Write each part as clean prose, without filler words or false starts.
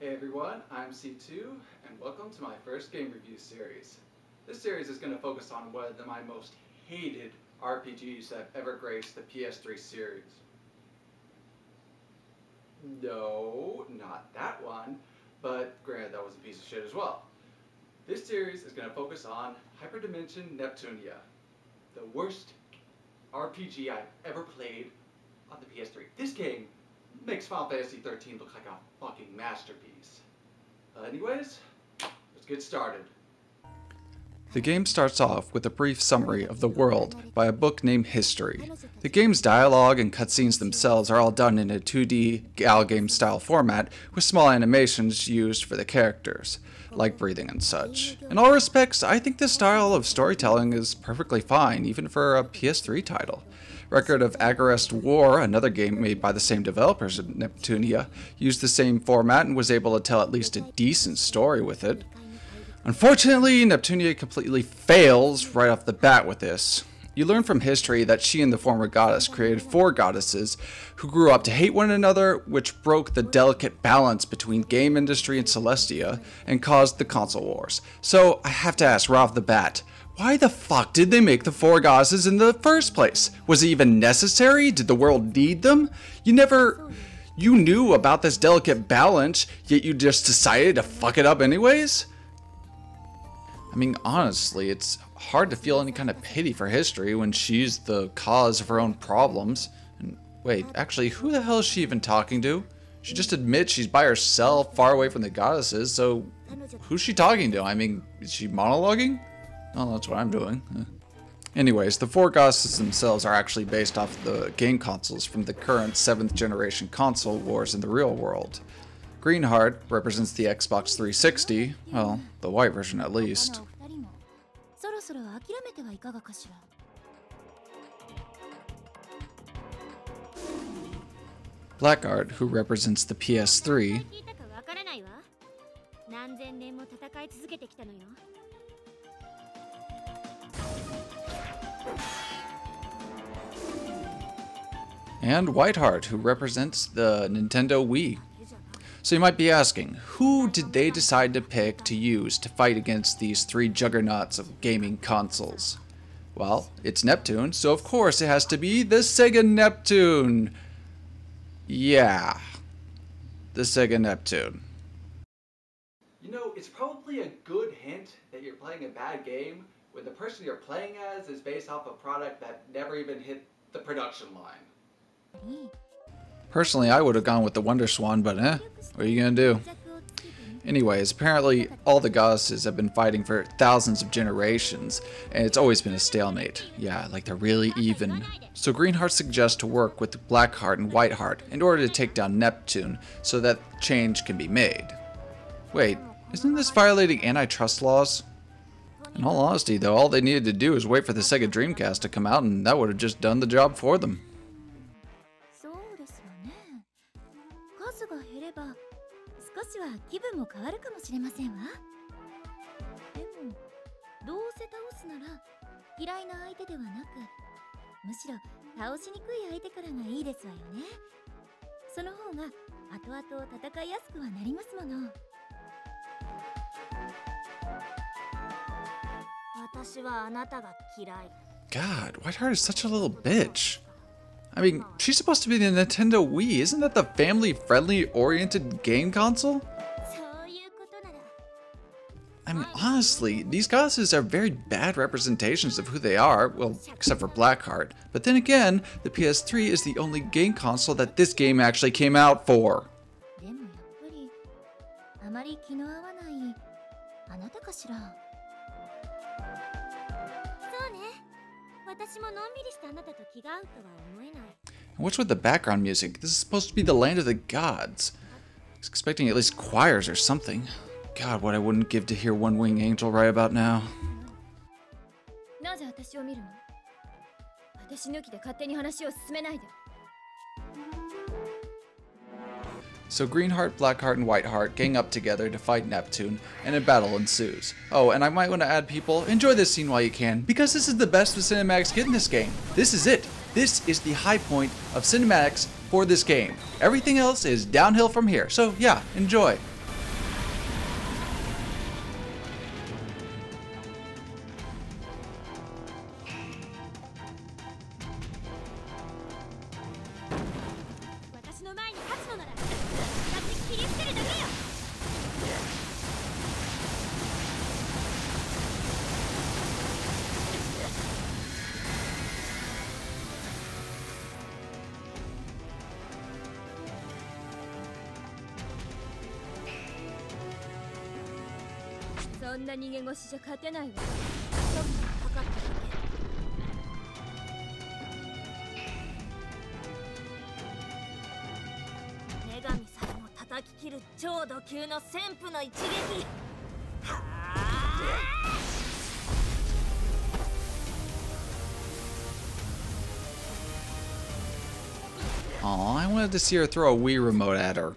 Hey everyone, I'm C2, and welcome to my first game review series. This series is going to focus on one of my most hated RPGs that have ever graced the PS3 series. No, not that one, but granted that was a piece of shit as well. This series is going to focus on Hyperdimension Neptunia, the worst RPG I've ever played on the PS3. This game makes Final Fantasy 13 look like a fucking masterpiece. Anyways, let's get started. The game starts off with a brief summary of the world by a book named History. The game's dialogue and cutscenes themselves are all done in a 2D gal game style format with small animations used for the characters, like breathing and such. In all respects, I think this style of storytelling is perfectly fine, even for a PS3 title. Record of Agarest War, another game made by the same developers as Neptunia, used the same format and was able to tell at least a decent story with it. Unfortunately, Neptunia completely fails right off the bat with this. You learn from history that she and the former goddess created 4 goddesses who grew up to hate one another, which broke the delicate balance between game industry and Celestia and caused the console wars. So I have to ask right off the bat, why the fuck did they make the 4 goddesses in the first place? Was it even necessary? Did the world need them? You knew about this delicate balance, yet you just decided to fuck it up anyways? I mean, honestly, it's hard to feel any kind of pity for history when she's the cause of her own problems. And wait, actually, who the hell is she even talking to? She just admits she's by herself, far away from the goddesses, so who's she talking to? I mean, is she monologuing? Oh, that's what I'm doing. Anyways, the 4 goddesses themselves are actually based off the game consoles from the current 7th generation console wars in the real world. Greenheart represents the Xbox 360, well, the white version at least. Blackheart, who represents the PS3, and Whiteheart, who represents the Nintendo Wii. So you might be asking, who did they decide to pick to use to fight against these 3 juggernauts of gaming consoles? Well, it's Neptune, so of course it has to be the Sega Neptune. Yeah, the Sega Neptune. You know, it's probably a good hint that you're playing a bad game when the person you're playing as is based off a product that never even hit the production line. Personally, I would have gone with the Wonder Swan, but what are you gonna do? Anyways, apparently all the goddesses have been fighting for thousands of generations, and it's always been a stalemate. Yeah, like they're really even. So Greenheart suggests to work with Blackheart and Whiteheart in order to take down Neptune so that change can be made. Wait, isn't this violating antitrust laws? In all honesty though, all they needed to do was wait for the Sega Dreamcast to come out and that would have just done the job for them. God, Whiteheart is such a little bitch. I mean, she's supposed to be the Nintendo Wii. Isn't that the family-friendly oriented game console? I mean, honestly, these goddesses are very bad representations of who they are, well, except for Blackheart. But then again, the PS3 is the only game console that this game actually came out for. And what's with the background music? This is supposed to be the land of the gods. I was expecting at least choirs or something. God, what I wouldn't give to hear One Wing Angel right about now. So Greenheart, Blackheart, and Whiteheart gang up together to fight Neptune, and a battle ensues. Oh, and I might want to add, people, enjoy this scene while you can, because this is the best the cinematics get in this game. This is it. This is the high point of cinematics for this game. Everything else is downhill from here, so yeah, enjoy. そんな逃げ腰じゃ勝てないわ。ちょっとかかっただけ。女神さえも叩き切る超度級の旋風の一撃。はあ。Aw, I wanted to see her throw a Wii remote at her.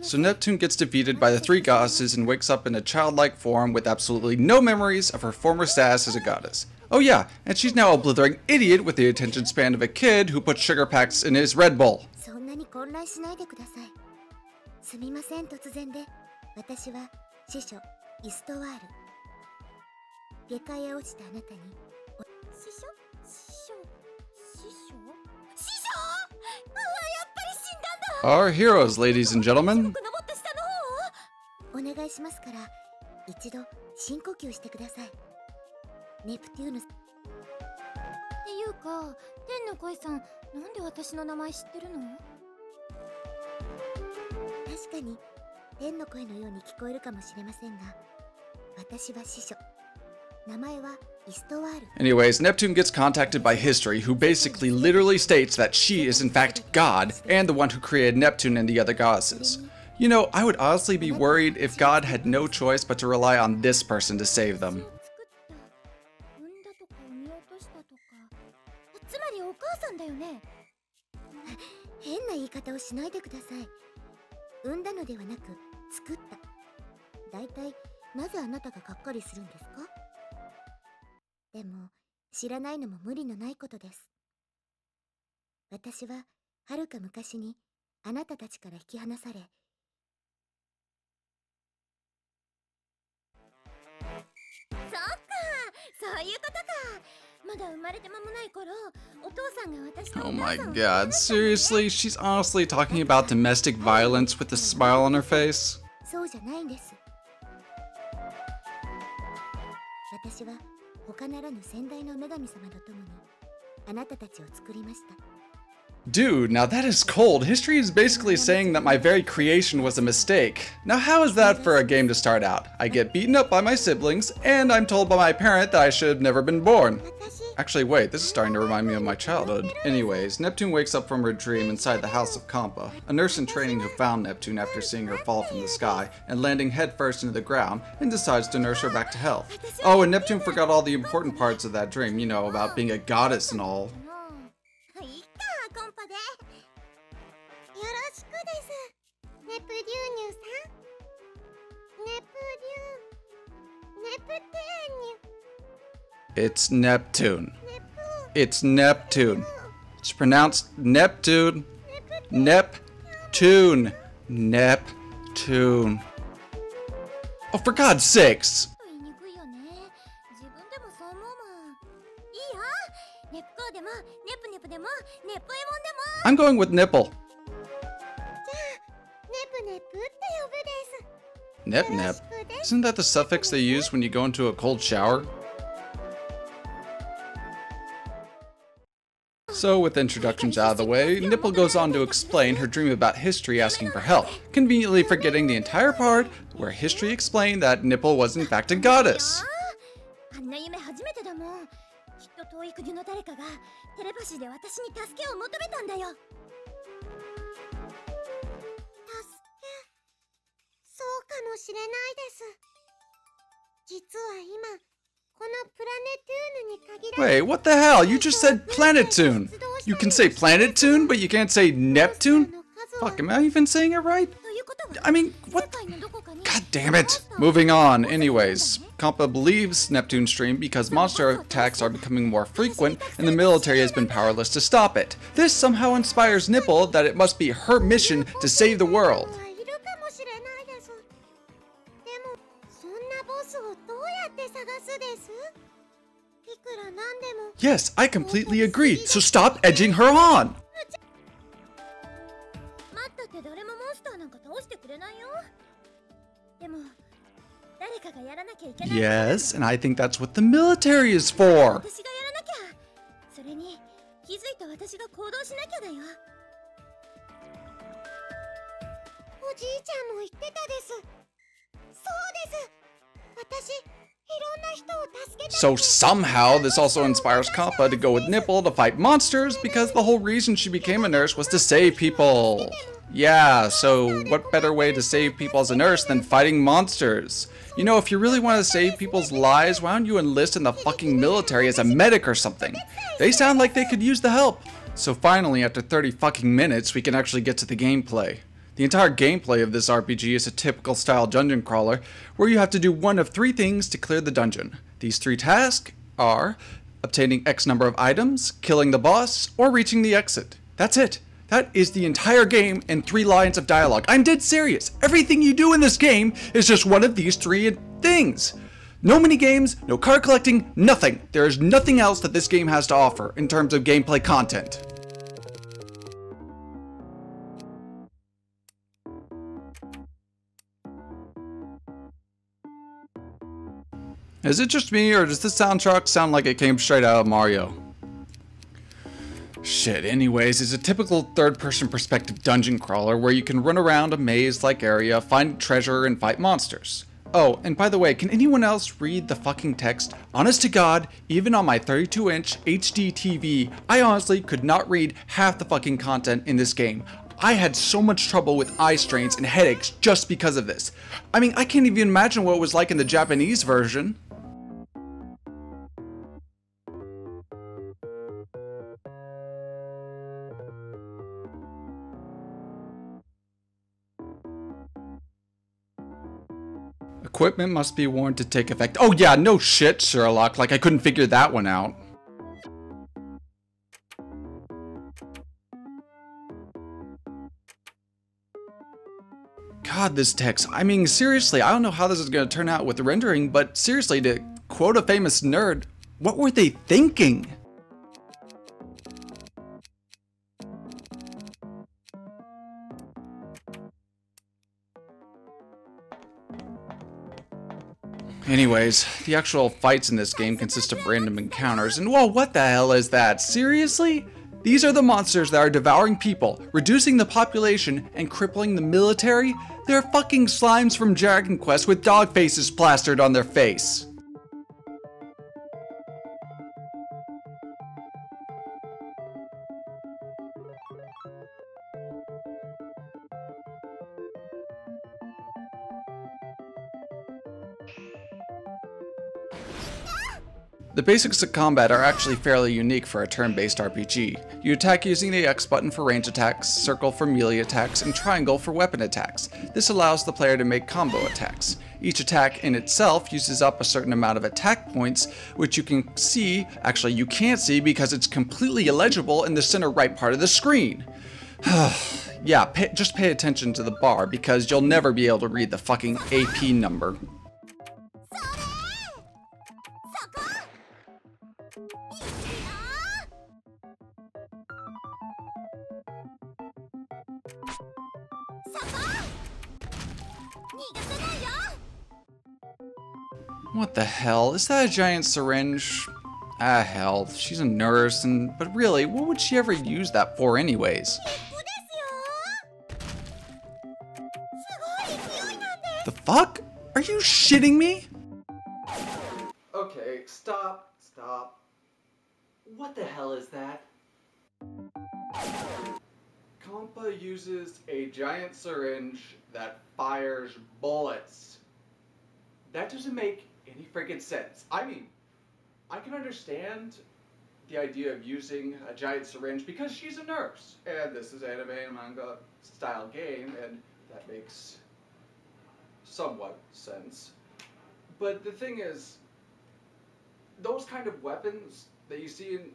So Neptune gets defeated by the three goddesses and wakes up in a childlike form with absolutely no memories of her former status as a goddess. Oh yeah, and she's now a blithering idiot with the attention span of a kid who puts sugar packs in his Red Bull. Our heroes, ladies and gentlemen. お願いしますから、一度深呼吸してください。ネプテューヌ。っていうか、天の声さん、なんで私の名前知ってるの？確かに天の声のように聞こえるかもしれませんが、私は司書。名前はイストワール。Anyways, Neptune gets contacted by History, who basically literally states that she is in fact God and the one who created Neptune and the other goddesses. You know, I would honestly be worried if God had no choice but to rely on this person to save them. つまりお母さんだよね。変な言い方をしないでください。産んだのではなく作った。だいたいなぜあなたががっかりするんですか？でも知らないのも無理のないことです。私ははるか昔にあなたたちから引き離され、そっか、そういうことか。まだ生まれて間もない頃、お父さんが私の Oh my god, seriously? She's honestly talking about domestic violence with a smile on her face? そうじゃないんです。私は他ならぬ先代の女神様と共にあなたたちを作りました。Dude, now that is cold. History is basically saying that my very creation was a mistake. Now how is that for a game to start out? I get beaten up by my siblings, and I'm told by my parent that I should have never been born. Actually, wait, this is starting to remind me of my childhood. Anyways, Neptune wakes up from her dream inside the house of Kampa, a nurse in training who found Neptune after seeing her fall from the sky and landing headfirst into the ground, and decides to nurse her back to health. Oh, and Neptune forgot all the important parts of that dream, you know, about being a goddess and all. よろしくです。ネプデューニュさん。ネプテーニュ。It's Neptune. It's Neptune. It's pronounced Neptune. Neptune. Neptune. Oh, for God's sakes! I'm going with nipple. Nep nep? Isn't that the suffix they use when you go into a cold shower? So, with introductions out of the way, Nipple goes on to explain her dream about History asking for help, conveniently forgetting the entire part where History explained that Nipple was in fact a goddess. Wait, what the hell? You just said Planetune! You can say Planetune, but you can't say Neptune? Fuck, am I even saying it right? I mean, what? God damn it! Moving on. Anyways, Kampa believes Neptune's dream because monster attacks are becoming more frequent and the military has been powerless to stop it. This somehow inspires Nipple that it must be her mission to save the world. Yes, I completely agree, so stop edging her on! Yes, and I think that's what the military is for. 私がやらなきゃ。それに気づいた私が行動しなきゃだよ。おじいちゃんも言ってたです。そうです。私いろんな人を助けた。 So somehow this also inspires Kappa to go with Nipple to fight monsters because the whole reason she became a nurse was to save people. Yeah, so what better way to save people as a nurse than fighting monsters? You know, if you really want to save people's lives, why don't you enlist in the fucking military as a medic or something? They sound like they could use the help. So finally, after 30 fucking minutes, we can actually get to the gameplay. The entire gameplay of this RPG is a typical style dungeon crawler, where you have to do one of 3 things to clear the dungeon. These 3 tasks are obtaining X number of items, killing the boss, or reaching the exit. That's it. That is the entire game in 3 lines of dialogue. I'm dead serious. Everything you do in this game is just one of these 3 things. No mini games, no card collecting, nothing. There is nothing else that this game has to offer in terms of gameplay content. Is it just me, or does this soundtrack sound like it came straight out of Mario? Shit, anyways, it's a typical third-person perspective dungeon crawler where you can run around a maze-like area, find treasure, and fight monsters. Oh, and by the way, can anyone else read the fucking text? Honest to God, even on my 32-inch HD TV, I honestly could not read half the fucking content in this game. I had so much trouble with eye strains and headaches just because of this. I mean, I can't even imagine what it was like in the Japanese version. Equipment must be worn to take effect. Oh yeah, no shit, Sherlock. Like I couldn't figure that one out. God, this text. I mean, seriously, I don't know how this is going to turn out with the rendering, but seriously, to quote a famous nerd, what were they thinking? Anyways, the actual fights in this game consist of random encounters, and whoa, what the hell is that? Seriously? These are the monsters that are devouring people, reducing the population, and crippling the military? They're fucking slimes from Dragon Quest with dog faces plastered on their face. The basics of combat are actually fairly unique for a turn-based RPG. You attack using the X button for range attacks, circle for melee attacks, and triangle for weapon attacks. This allows the player to make combo attacks. Each attack in itself uses up a certain amount of attack points, which you can see, actually you can't see because it's completely illegible in the center right part of the screen. Yeah, just pay attention to the bar because you'll never be able to read the fucking AP number. What the hell? Is that a giant syringe? Ah hell, she's a nurse, but really, what would she ever use that for anyways? The fuck? Are you shitting me? Okay, stop. What the hell is that? Compa uses a giant syringe that fires bullets. That doesn't make any freaking sense. I mean, I can understand the idea of using a giant syringe because she's a nurse, and this is anime and manga style game, and that makes somewhat sense. But the thing is, those kind of weapons that you see in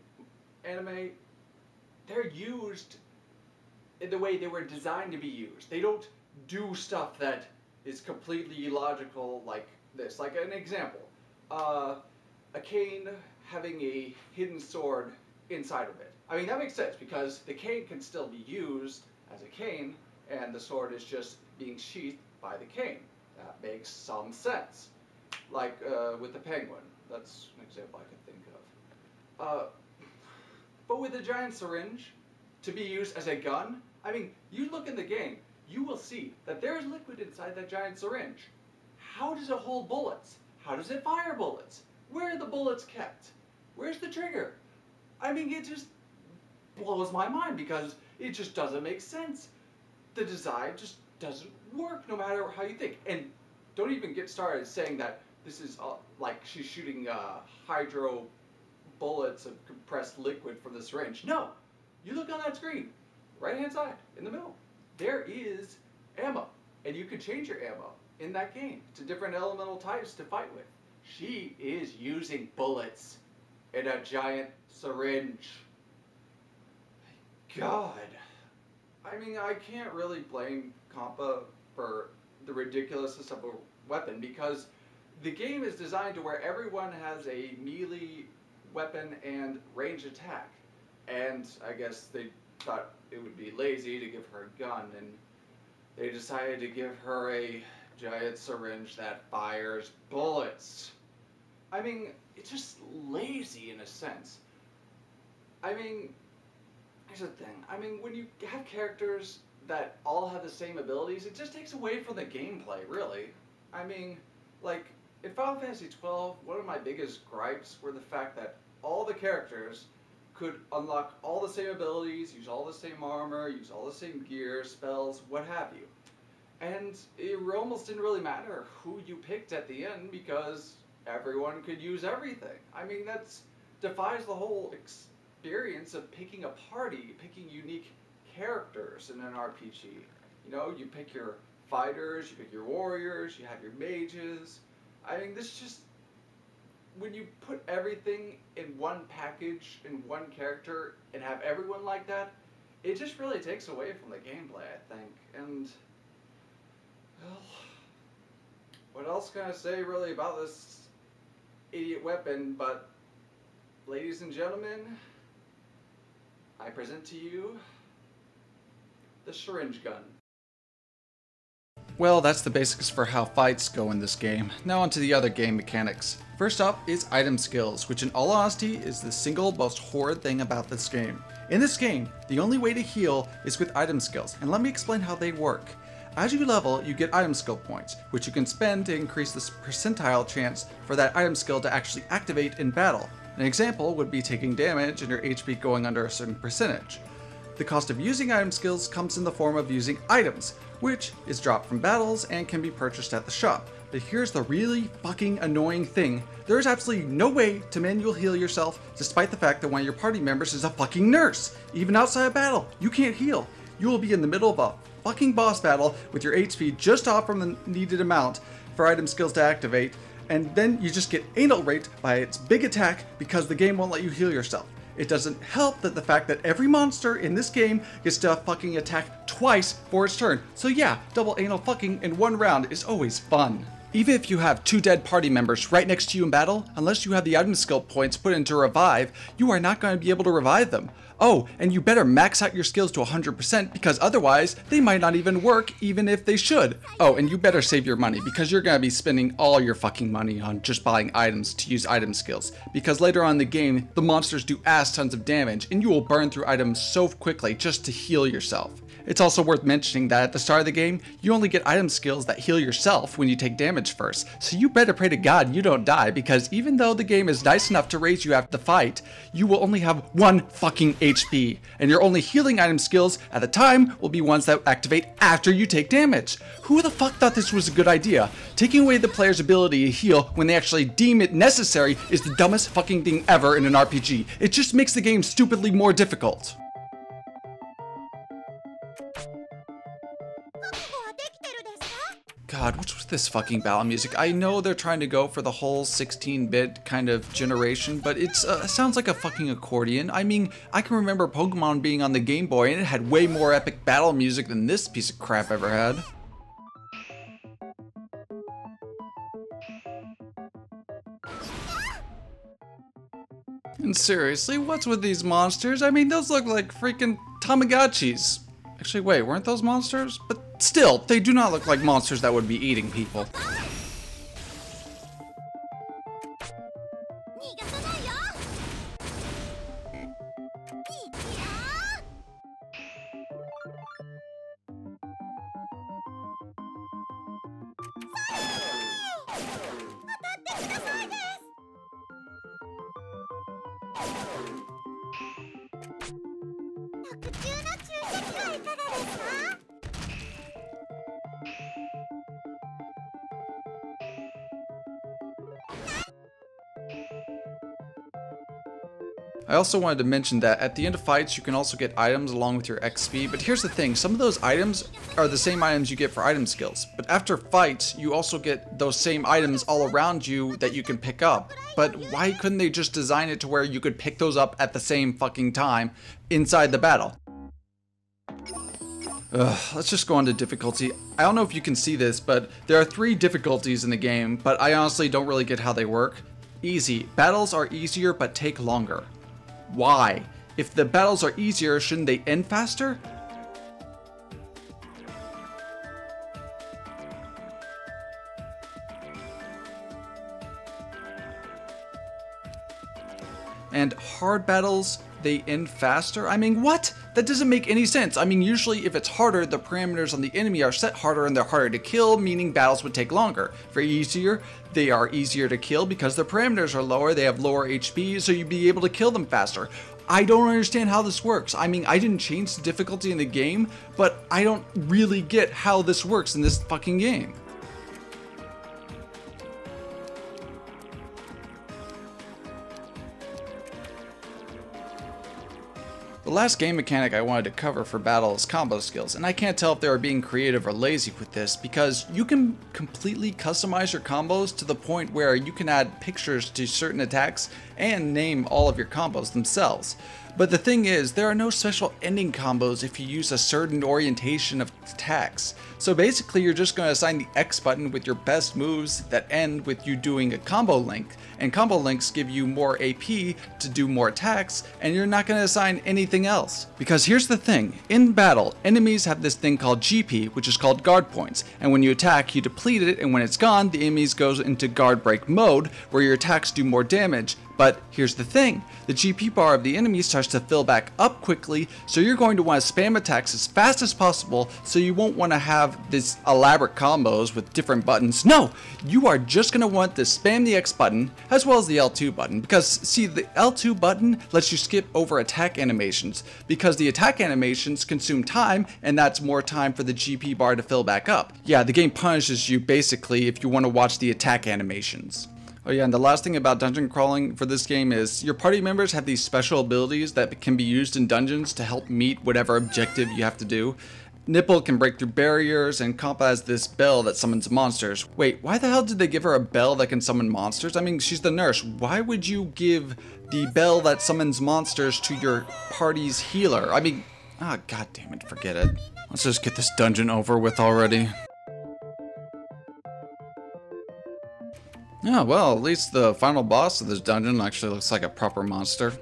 anime, they're used in the way they were designed to be used. They don't do stuff that is completely illogical like this. Like an example, a cane having a hidden sword inside of it. I mean, that makes sense because the cane can still be used as a cane and the sword is just being sheathed by the cane. That makes some sense. Like with the penguin. That's an example I could think of. But with a giant syringe to be used as a gun, I mean, you look in the game, you will see that there is liquid inside that giant syringe. How does it hold bullets? How does it fire bullets? Where are the bullets kept? Where's the trigger? I mean, it just blows my mind because it just doesn't make sense. The design just doesn't work no matter how you think. And don't even get started saying that this is like she's shooting hydro bullets of compressed liquid from the syringe. No, you look on that screen, right hand side, in the middle. There is ammo, and you can change your ammo in that game to different elemental types to fight with. She is using bullets in a giant syringe. God. I mean, I can't really blame Compa for the ridiculousness of a weapon because the game is designed to where everyone has a melee weapon and range attack. And I guess they thought it would be lazy to give her a gun, and they decided to give her a giant syringe that fires bullets. I mean, it's just lazy in a sense. I mean, here's the thing. I mean, when you have characters that all have the same abilities, it just takes away from the gameplay, really. I mean, like, in Final Fantasy XII, one of my biggest gripes were the fact that all the characters could unlock all the same abilities, use all the same armor, use all the same gear, spells, what have you. And it almost didn't really matter who you picked at the end because everyone could use everything. I mean, that defies the whole experience of picking a party, picking unique characters in an RPG. You know, you pick your fighters, you pick your warriors, you have your mages. I mean, this just, when you put everything in one package, in one character, and have everyone like that, it just really takes away from the gameplay, I think. And, well, what else can I say really about this idiot weapon, but, ladies and gentlemen, I present to you the syringe gun. Well, that's the basics for how fights go in this game. Now onto the other game mechanics. First up is item skills, which in all honesty is the single most horrid thing about this game. In this game, the only way to heal is with item skills, and let me explain how they work. As you level, you get item skill points, which you can spend to increase the percentile chance for that item skill to actually activate in battle. An example would be taking damage and your HP going under a certain percentage. The cost of using item skills comes in the form of using items, which is dropped from battles and can be purchased at the shop. But here's the really fucking annoying thing. There is absolutely no way to manual heal yourself despite the fact that one of your party members is a fucking nurse. Even outside of battle, you can't heal. You will be in the middle of a fucking boss battle with your HP just off from the needed amount for item skills to activate, and then you just get anal raped by its big attack because the game won't let you heal yourself. It doesn't help that the fact that every monster in this game gets to fucking attack twice for its turn. So yeah, double anal fucking in one round is always fun. Even if you have two dead party members right next to you in battle, unless you have the item skill points put into revive, you are not going to be able to revive them. Oh, and you better max out your skills to 100% because otherwise they might not even work even if they should. Oh, and you better save your money because you're going to be spending all your fucking money on just buying items to use item skills, because later on in the game the monsters do ass tons of damage and you will burn through items so quickly just to heal yourself. It's also worth mentioning that at the start of the game, you only get item skills that heal yourself when you take damage first, so you better pray to God you don't die, because even though the game is nice enough to raise you after the fight, you will only have 1 fucking HP, and your only healing item skills at the time will be ones that activate after you take damage. Who the fuck thought this was a good idea? Taking away the player's ability to heal when they actually deem it necessary is the dumbest fucking thing ever in an RPG. It just makes the game stupidly more difficult. God, what's with this fucking battle music? I know they're trying to go for the whole 16-bit kind of generation, but it sounds like a fucking accordion. I mean, I can remember Pokemon being on the Game Boy and it had way more epic battle music than this piece of crap ever had. And seriously, what's with these monsters? I mean, those look like freaking Tamagotchis. Actually, wait, weren't those monsters? But still, they do not look like monsters that would be eating people. 逃がさないよ。いくよ。当たってくださいです。特注の注射器はいかがですか？ I also wanted to mention that at the end of fights you can also get items along with your XP, but here's the thing, some of those items are the same items you get for item skills, but after fights you also get those same items all around you that you can pick up. But why couldn't they just design it to where you could pick those up at the same fucking time inside the battle? Let's just go on to difficulty. I don't know if you can see this, but there are 3 difficulties in the game, but I honestly don't really get how they work. Easy. Battles are easier but take longer. Why? If the battles are easier, shouldn't they end faster? And hard battles, they end faster? I mean, what? That doesn't make any sense. I mean, usually if it's harder, the parameters on the enemy are set harder and they're harder to kill, meaning battles would take longer. For easier, they are easier to kill because the parameters are lower, they have lower HP, so you'd be able to kill them faster. I don't understand how this works. I mean, I didn't change the difficulty in the game, but I don't really get how this works in this fucking game. The last game mechanic I wanted to cover for battle is combo skills, and I can't tell if they are being creative or lazy with this because you can completely customize your combos to the point where you can add pictures to certain attacks and name all of your combos themselves. But the thing is, there are no special ending combos if you use a certain orientation of attacks. So basically you're just going to assign the X button with your best moves that end with you doing a combo link, and combo links give you more AP to do more attacks, and you're not going to assign anything else. Because here's the thing, in battle, enemies have this thing called GP, which is called guard points, and when you attack you deplete it, and when it's gone, the enemies goes into guard break mode, where your attacks do more damage. But here's the thing, the GP bar of the enemy starts to fill back up quickly, so you're going to want to spam attacks as fast as possible, so you won't want to have these elaborate combos with different buttons. No, you are just going to want to spam the X button as well as the L2 button, because see, the L2 button lets you skip over attack animations, because the attack animations consume time, and that's more time for the GP bar to fill back up. Yeah, the game punishes you basically if you want to watch the attack animations. Oh yeah, and the last thing about dungeon crawling for this game is your party members have these special abilities that can be used in dungeons to help meet whatever objective you have to do. Nipple can break through barriers, and Compa has this bell that summons monsters. Wait, why the hell did they give her a bell that can summon monsters? I mean, she's the nurse. Why would you give the bell that summons monsters to your party's healer? I mean, god damn it, forget it. Let's just get this dungeon over with already. Yeah, well, at least the final boss of this dungeon actually looks like a proper monster.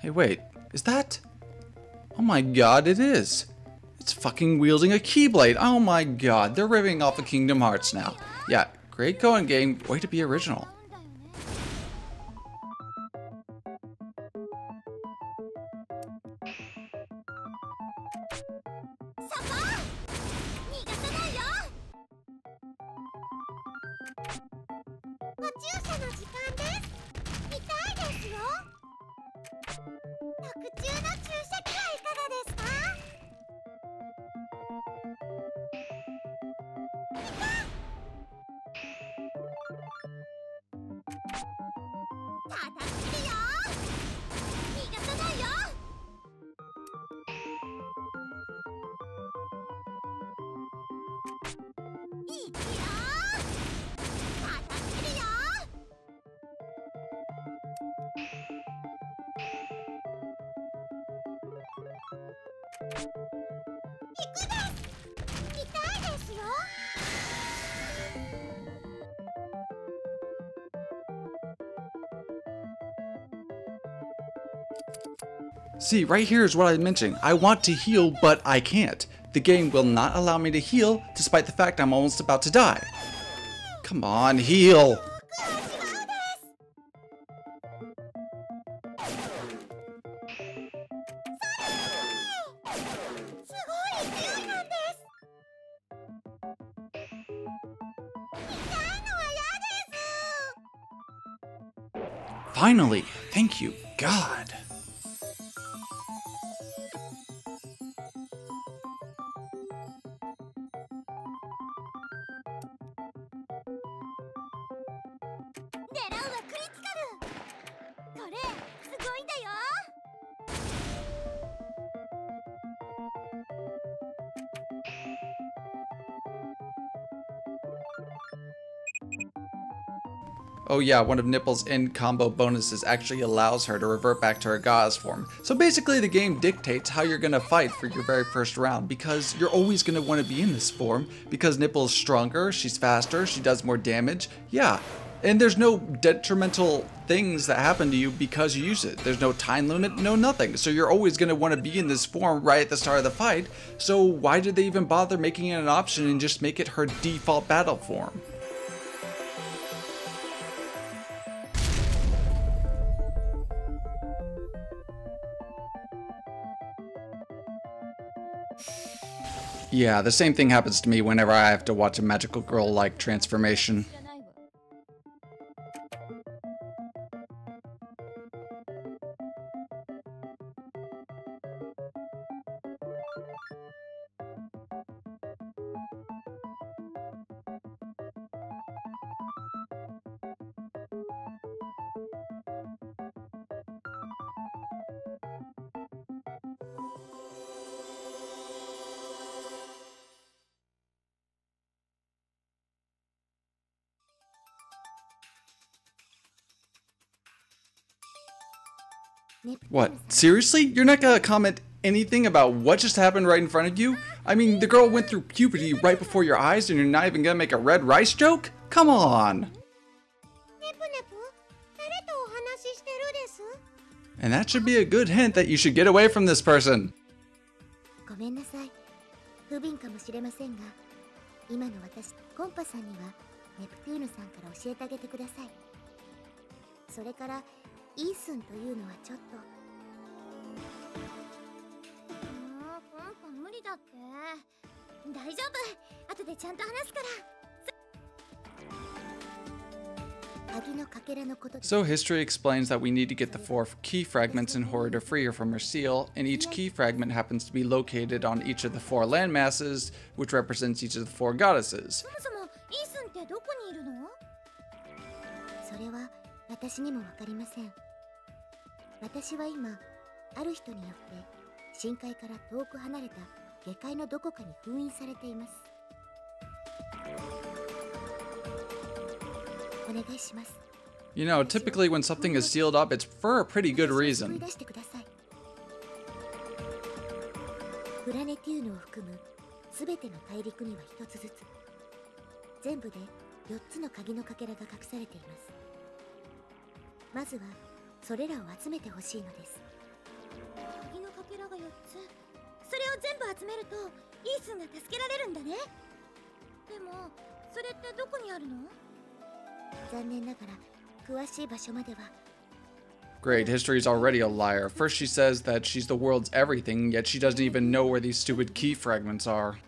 Hey, wait, is that? Oh my god, it is! It's fucking wielding a Keyblade! Oh my god, they're ripping off of Kingdom Hearts now. Yeah, great going game, way to be original. See, right here is what I'm mentioning. I want to heal, but I can't. The game will not allow me to heal, despite the fact I'm almost about to die. Come on, heal! Finally! Thank you, God! Oh yeah, one of Nipple's end combo bonuses actually allows her to revert back to her goddess form. So basically the game dictates how you're gonna fight for your very first round, because you're always gonna want to be in this form, because Nipple's stronger, she's faster, she does more damage, yeah. And there's no detrimental things that happen to you because you use it. There's no time limit, no nothing. So you're always gonna want to be in this form right at the start of the fight, so why did they even bother making it an option and just make it her default battle form? Yeah, the same thing happens to me whenever I have to watch a magical girl-like transformation. What? Seriously? You're not gonna comment anything about what just happened right in front of you? I mean, the girl went through puberty right before your eyes and you're not even gonna make a red rice joke? Come on! And that should be a good hint that you should get away from this person. So history explains that we need to get the 4 key fragments in order to free her from her seal, and each key fragment happens to be located on each of the 4 landmasses, which represents each of the 4 goddesses. You know, typically when something is sealed up, it's for a pretty good reason. Great, history's already a liar. First she says that she's the world's everything, yet she doesn't even know where these stupid key fragments are.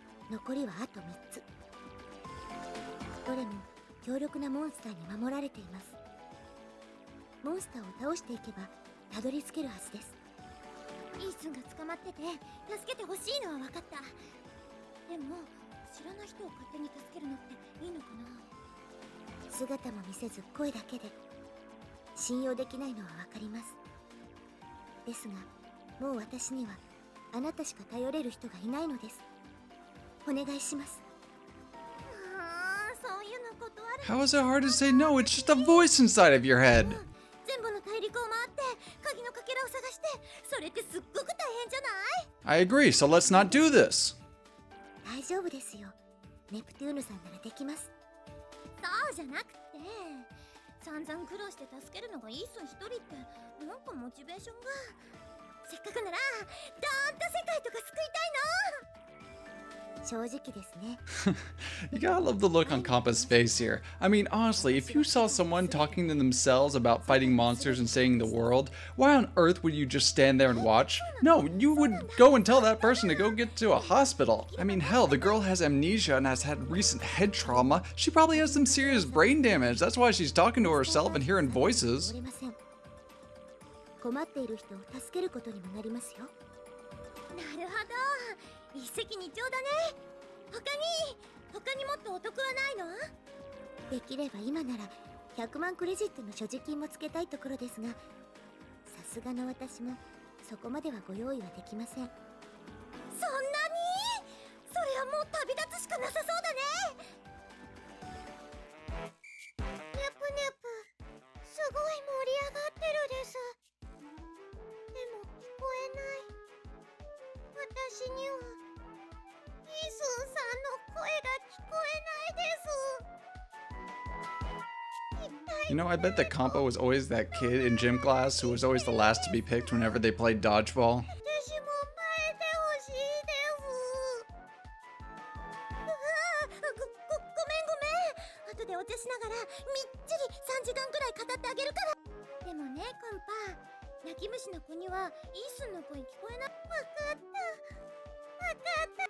How is it hard to say no? It's just a voice inside of your head. I agree, so let's not do this. 夫ですよ。ネプテューヌさんならできます。そうじゃなくて、散々苦労して助けるのがイースン一人ってなんかモチベーションが。せっかくならドーンと世界とか救いたいの。正直ですね。You gotta love the look on Kampa's face here. I mean, honestly, if you saw someone talking to themselves about fighting monsters and saving the world, why on earth would you just stand there and watch? No, you would go and tell that person to go get to a hospital. I mean, hell, the girl has amnesia and has had recent head trauma. She probably has some serious brain damage. That's why she's talking to herself and hearing voices. 困っている人を助けることにもなりますよ。なるほど、一石二鳥だね。他にもっとお得はないの？できれば今なら100万クレジットの所持金もつけたいところですが、さすがの私もそこまではご用意はできません。そんなに？それはもう旅立つしかなさそうだね。ニャプニャプ、すごい盛り上がってるです。でも聞こえない。私にはイースンさんの声が聞こえないです。 You know, I bet that Kampa was always that kid in gym class who was always the last to be picked whenever they played dodgeball. 私も前でほしいです。ごめん。後でお茶しながらみっちり3時間くらい語ってあげるから。でもね、コンパ、泣き虫の子にはイースンの声聞こえない。わかった。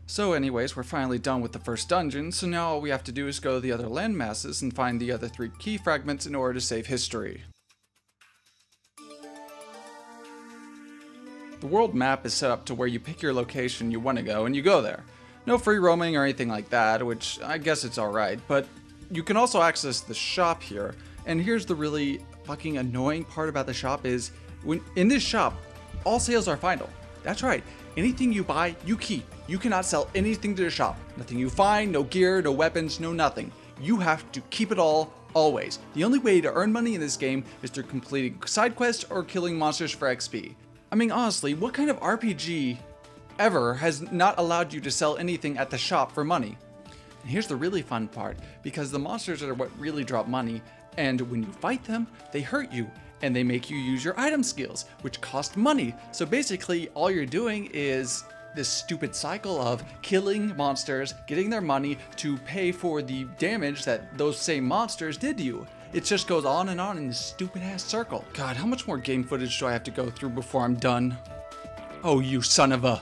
So anyways, we're finally done with the first dungeon, so now all we have to do is go to the other landmasses and find the other 3 key fragments in order to save history. The world map is set up to where you pick your location you want to go and you go there. No free roaming or anything like that, which I guess it's alright, but you can also access the shop here, and here's the really fucking annoying part about the shop is, when in this shop, all sales are final. That's right, anything you buy, you keep. You cannot sell anything to the shop. Nothing you find, no gear, no weapons, no nothing. You have to keep it all, always. The only way to earn money in this game is through completing side quests or killing monsters for XP. I mean, honestly, what kind of RPG ever has not allowed you to sell anything at the shop for money? And here's the really fun part, because the monsters are what really drop money, and when you fight them, they hurt you, and they make you use your item skills, which cost money. So basically, all you're doing is this stupid cycle of killing monsters, getting their money to pay for the damage that those same monsters did to you. It just goes on in this stupid ass circle. God, how much more game footage do I have to go through before I'm done? Oh, you son of a...